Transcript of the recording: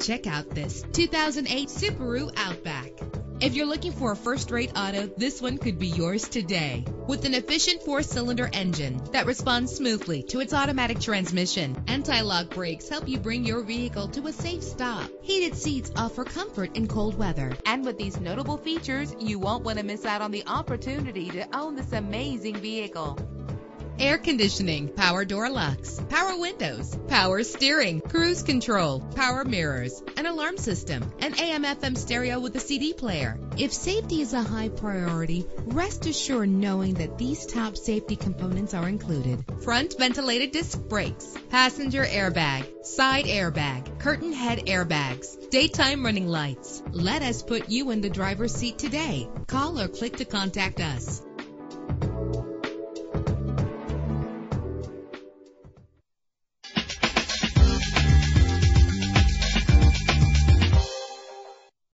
Check out this 2008 Subaru Outback. If you're looking for a first-rate auto, this one could be yours today. With an efficient 4-cylinder engine that responds smoothly to its automatic transmission, anti-lock brakes help you bring your vehicle to a safe stop. Heated seats offer comfort in cold weather. And with these notable features, you won't want to miss out on the opportunity to own this amazing vehicle. Air conditioning, power door locks, power windows, power steering, cruise control, power mirrors, an alarm system, an AM/FM stereo with a CD player. If safety is a high priority, rest assured knowing that these top safety components are included: front ventilated disc brakes, passenger airbag, side airbag, curtain head airbags, daytime running lights. Let us put you in the driver's seat today. Call or click to contact us.